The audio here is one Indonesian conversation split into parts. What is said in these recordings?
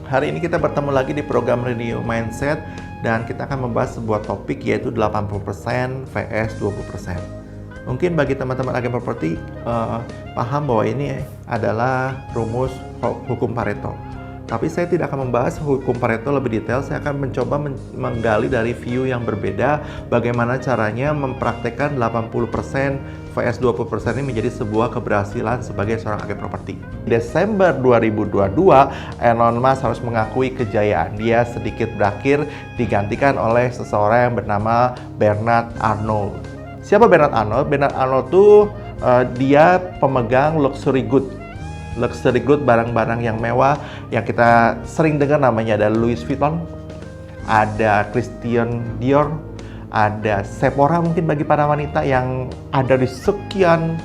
Hari ini kita bertemu lagi di program Radio Mindset dan kita akan membahas sebuah topik yaitu 80% vs 20%. Mungkin bagi teman-teman agen properti paham bahwa ini adalah rumus hukum Pareto. Tapi saya tidak akan membahas hukum Pareto lebih detail, saya akan mencoba menggali dari view yang berbeda bagaimana caranya mempraktekkan 80% vs 20% ini menjadi sebuah keberhasilan sebagai seorang agen properti. Desember 2022, Elon Musk harus mengakui kejayaan dia sedikit berakhir digantikan oleh seseorang yang bernama Bernard Arnault. Siapa Bernard Arnault? Bernard Arnault tuh dia pemegang luxury good, barang-barang yang mewah yang kita sering dengar namanya. Ada Louis Vuitton, ada Christian Dior, ada Sephora mungkin bagi para wanita yang ada di sekian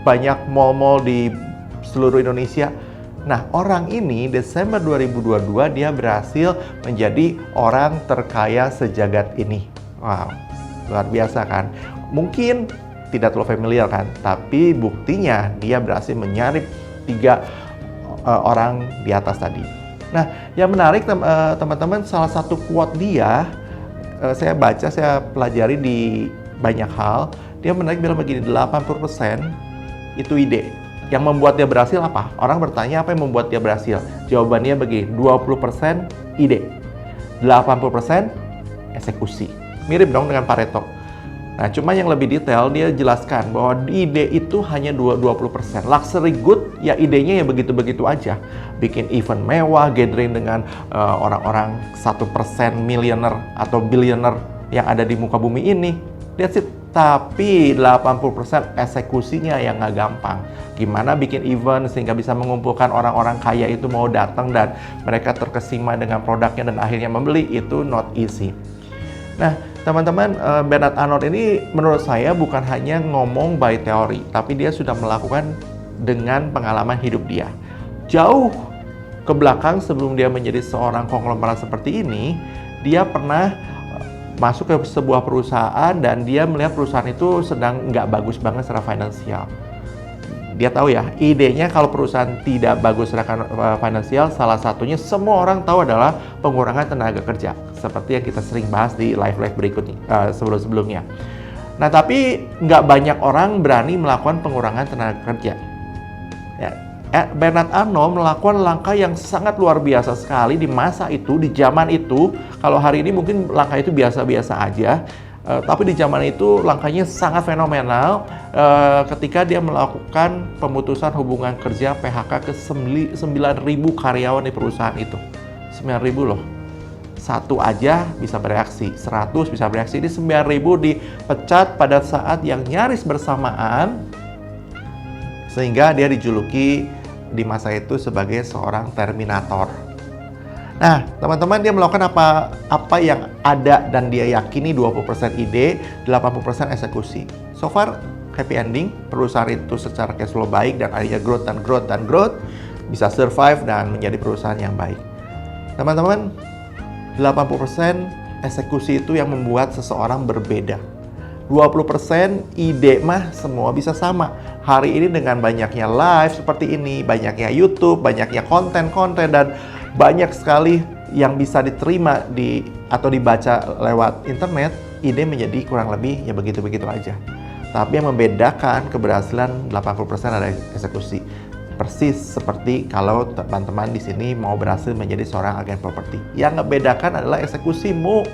banyak mall-mall di seluruh Indonesia. Nah, orang ini Desember 2022 dia berhasil menjadi orang terkaya sejagat ini. Wow, luar biasa kan? Mungkin tidak terlalu familiar kan? Tapi buktinya dia berhasil menyalip 3 orang di atas tadi. Nah, yang menarik teman-teman, salah satu quote dia, saya baca, saya pelajari di banyak hal. Dia menarik bilang begini, 80% itu ide. Yang membuat dia berhasil apa? Orang bertanya apa yang membuat dia berhasil? Jawabannya begini, 20% ide, 80% eksekusi. Mirip dong dengan Pareto. Nah, cuma yang lebih detail dia jelaskan bahwa ide itu hanya 20%. Luxury good ya idenya ya begitu-begitu aja. Bikin event mewah, gathering dengan orang-orang 1% millionaire atau billionaire yang ada di muka bumi ini. That's it. Tapi 80% eksekusinya yang nggak gampang. Gimana bikin event sehingga bisa mengumpulkan orang-orang kaya itu mau datang dan mereka terkesima dengan produknya dan akhirnya membeli, itu not easy. Nah, teman-teman, Bernard Arnault ini menurut saya bukan hanya ngomong by teori, tapi dia sudah melakukan dengan pengalaman hidup dia. Jauh ke belakang sebelum dia menjadi seorang konglomerat seperti ini, dia pernah masuk ke sebuah perusahaan dan dia melihat perusahaan itu sedang nggak bagus banget secara finansial. Dia tahu ya, idenya kalau perusahaan tidak bagus secara finansial, salah satunya semua orang tahu adalah pengurangan tenaga kerja. Seperti yang kita sering bahas di live-live berikutnya, sebelum-sebelumnya. Nah, tapi nggak banyak orang berani melakukan pengurangan tenaga kerja. Ya, Bernard Arnault melakukan langkah yang sangat luar biasa sekali di masa itu, di zaman itu. Kalau hari ini mungkin langkah itu biasa-biasa aja. Tapi di zaman itu langkahnya sangat fenomenal ketika dia melakukan pemutusan hubungan kerja PHK ke 9.000 karyawan di perusahaan itu. 9.000 loh. Satu aja bisa bereaksi, 100 bisa bereaksi. Ini 9.000 dipecat pada saat yang nyaris bersamaan sehingga dia dijuluki di masa itu sebagai seorang Terminator. Nah, teman-teman, dia melakukan apa yang ada dan dia yakini 20% ide, 80% eksekusi. So far, happy ending. Perusahaan itu secara cash flow baik dan akhirnya growth, bisa survive dan menjadi perusahaan yang baik. Teman-teman, 80% eksekusi itu yang membuat seseorang berbeda. 20% ide mah semua bisa sama. Hari ini dengan banyaknya live seperti ini, banyaknya YouTube, banyaknya konten-konten dan banyak sekali yang bisa diterima atau dibaca lewat internet, ide menjadi kurang lebih ya begitu-begitu aja. Tapi yang membedakan keberhasilan 80% adalah eksekusi. Persis seperti kalau teman-teman di sini mau berhasil menjadi seorang agen properti. Yang membedakan adalah eksekusimu.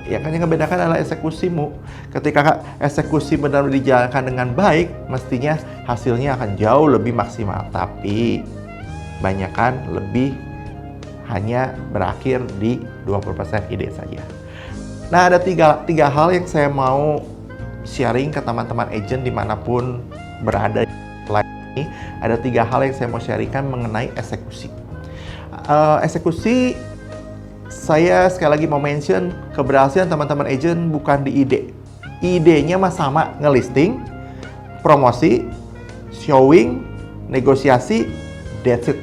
Yang membedakan adalah eksekusimu. Ketika eksekusi benar-benar dijalankan dengan baik, mestinya hasilnya akan jauh lebih maksimal. Tapi banyakan lebih hanya berakhir di 20% ide saja. Nah, ada tiga hal yang saya mau sharing ke teman-teman agent dimanapun berada ini. Ada 3 hal yang saya mau sharingkan mengenai eksekusi. Eksekusi, saya sekali lagi mau mention, keberhasilan teman-teman agent bukan di ide. Idenya mah sama, ngelisting, promosi, showing, negosiasi, that's it.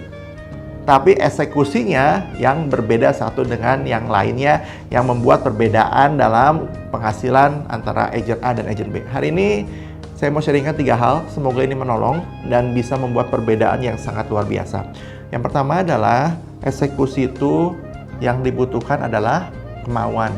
Tapi eksekusinya yang berbeda satu dengan yang lainnya, yang membuat perbedaan dalam penghasilan antara agent A dan agent B. Hari ini saya mau sharingkan 3 hal, semoga ini menolong dan bisa membuat perbedaan yang sangat luar biasa. Yang pertama adalah eksekusi itu yang dibutuhkan adalah kemauan,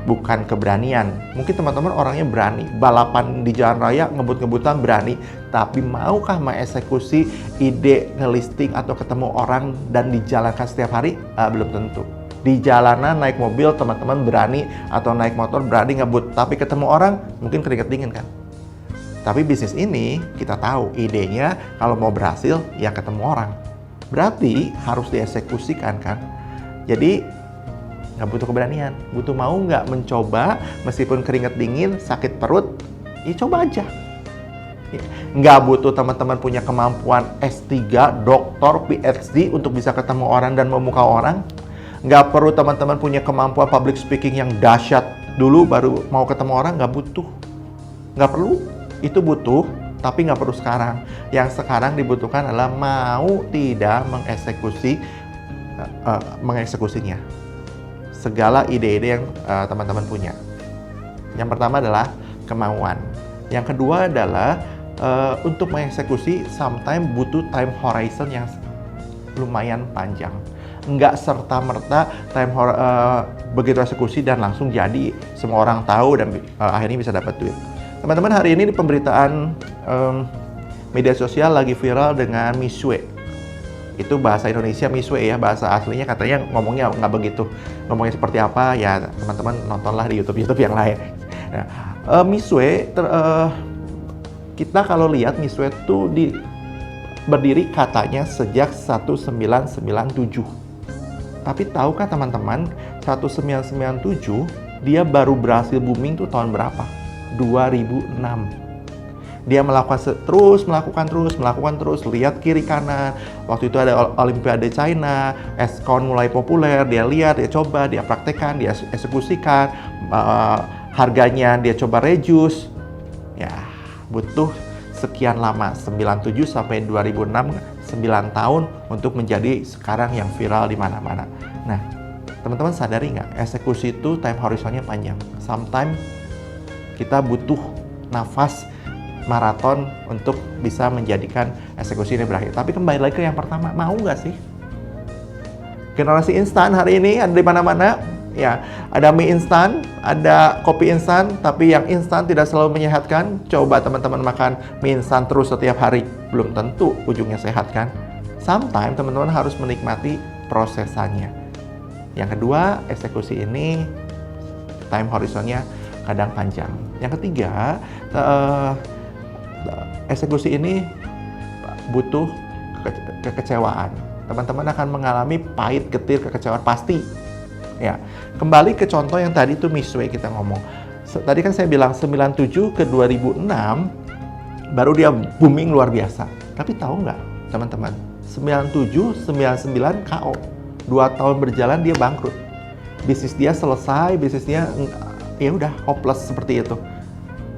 bukan keberanian. Mungkin teman-teman orangnya berani, balapan di jalan raya ngebut-ngebutan berani, tapi maukah mengeksekusi ide ngelisting atau ketemu orang dan dijalankan setiap hari? Belum tentu. Di jalanan naik mobil teman-teman berani atau naik motor berani ngebut, tapi ketemu orang mungkin keringet dingin kan. Tapi bisnis ini kita tahu idenya kalau mau berhasil ya ketemu orang. Berarti harus dieksekusikan kan. Jadi nggak butuh keberanian, butuh mau nggak mencoba meskipun keringet dingin, sakit perut, ya coba aja. Nggak butuh teman-teman punya kemampuan S3, doktor, PhD untuk bisa ketemu orang dan memukau orang. Nggak perlu teman-teman punya kemampuan public speaking yang dahsyat dulu baru mau ketemu orang, nggak butuh. Nggak perlu, itu butuh, tapi nggak perlu sekarang. Yang sekarang dibutuhkan adalah mau tidak mengeksekusinya. Segala ide-ide yang teman-teman punya. Yang pertama adalah kemauan. Yang kedua adalah untuk mengeksekusi sometimes butuh time horizon yang lumayan panjang. Nggak serta-merta begitu eksekusi dan langsung jadi semua orang tahu dan akhirnya bisa dapat duit. Teman-teman, hari ini di pemberitaan media sosial lagi viral dengan Misue. Itu bahasa Indonesia Misue ya, bahasa aslinya katanya ngomongnya nggak begitu. Ngomongnya seperti apa ya teman-teman nontonlah di YouTube yang lain. Nah, Misue, kita kalau lihat Misue itu berdiri katanya sejak 1997. Tapi tahukah teman-teman 1997 dia baru berhasil booming tuh tahun berapa? 2006. Dia melakukan terus, lihat kiri kanan. Waktu itu ada Olimpiade China, S-Con mulai populer, dia lihat, dia coba, dia praktekkan, dia eksekusikan, harganya dia coba reduce. Ya, butuh sekian lama, 97 sampai 2006, 9 tahun untuk menjadi sekarang yang viral di mana-mana. Nah, teman-teman sadari nggak, eksekusi itu time horizonnya panjang. Sometimes kita butuh nafas maraton untuk bisa menjadikan eksekusi ini berakhir. Tapi kembali lagi ke yang pertama, mau nggak sih? Generasi instan hari ini ada di mana-mana. Ya, ada mie instan, ada kopi instan, tapi yang instan tidak selalu menyehatkan. Coba teman-teman makan mie instan terus setiap hari, belum tentu ujungnya sehat kan? Sometimes teman-teman harus menikmati prosesannya. Yang kedua, eksekusi ini time horizonnya kadang panjang. Yang ketiga, eksekusi ini butuh kekecewaan. Teman-teman akan mengalami pahit, getir, kekecewaan pasti. Ya, kembali ke contoh yang tadi itu Misue kita ngomong. Tadi kan saya bilang 97 ke 2006 baru dia booming luar biasa. Tapi tahu nggak teman-teman? 97, 99 KO. 2 tahun berjalan dia bangkrut. Bisnis dia selesai, bisnisnya ya udah hopeless seperti itu.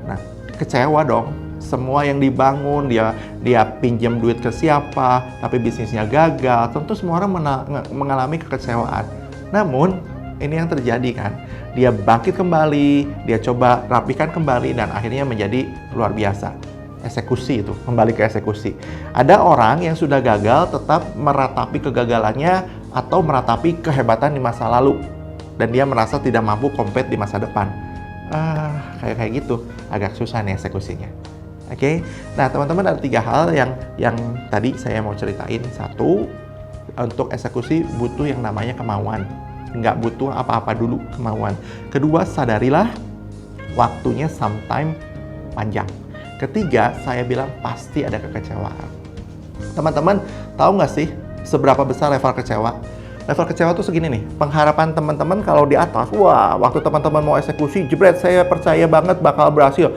Nah, kecewa dong. Semua yang dibangun, dia pinjam duit ke siapa, tapi bisnisnya gagal. Tentu semua orang mengalami kekecewaan. Namun, ini yang terjadi kan. Dia bangkit kembali, dia coba rapikan kembali, dan akhirnya menjadi luar biasa. Eksekusi itu, kembali ke eksekusi. Ada orang yang sudah gagal tetap meratapi kegagalannya atau meratapi kehebatan di masa lalu. Dan dia merasa tidak mampu compete di masa depan. Kayak gitu, agak susah nih eksekusinya. Oke, nah teman-teman ada 3 hal yang tadi saya mau ceritain. 1, untuk eksekusi butuh yang namanya kemauan. Nggak butuh apa-apa dulu, kemauan. Kedua, sadarilah waktunya sometime panjang. Ketiga, saya bilang pasti ada kekecewaan. Teman-teman tahu nggak sih seberapa besar level kecewa? Level kecewa tuh segini nih, pengharapan teman-teman kalau di atas, wah waktu teman-teman mau eksekusi, jebret saya percaya banget bakal berhasil.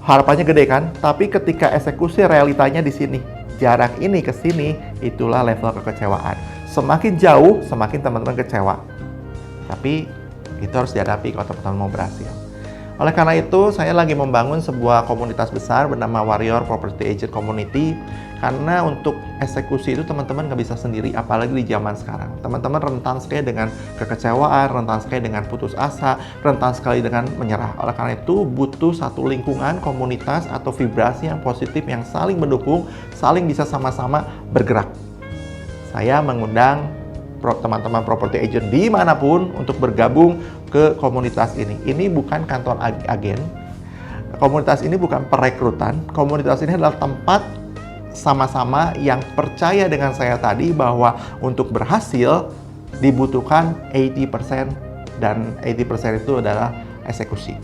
Harapannya gede kan? Tapi ketika eksekusi realitanya di sini. Jarak ini ke sini, itulah level kekecewaan. Semakin jauh, semakin teman-teman kecewa. Tapi itu harus dihadapi kalau teman-teman mau berhasil. Oleh karena itu, saya lagi membangun sebuah komunitas besar bernama Warrior Property Agent Community. Karena untuk eksekusi itu teman-teman nggak bisa sendiri, apalagi di zaman sekarang. Teman-teman rentan sekali dengan kekecewaan, rentan sekali dengan putus asa, rentan sekali dengan menyerah. Oleh karena itu, butuh satu lingkungan, komunitas, atau vibrasi yang positif, yang saling mendukung, saling bisa sama-sama bergerak. saya mengundang teman-teman property agent dimanapun untuk bergabung ke komunitas ini. Ini bukan kantor agen, komunitas ini bukan perekrutan, komunitas ini adalah tempat sama-sama yang percaya dengan saya tadi bahwa untuk berhasil dibutuhkan 80% dan 80% itu adalah eksekusi.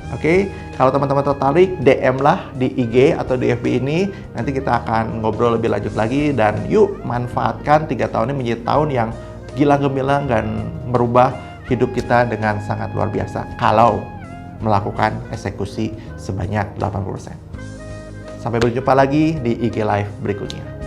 Oke, kalau teman-teman tertarik, DM lah di IG atau di FB ini. Nanti kita akan ngobrol lebih lanjut lagi dan yuk manfaatkan 3 tahun ini menjadi tahun yang gila gemilang dan merubah hidup kita dengan sangat luar biasa kalau melakukan eksekusi sebanyak 80%. Sampai berjumpa lagi di IG Live berikutnya.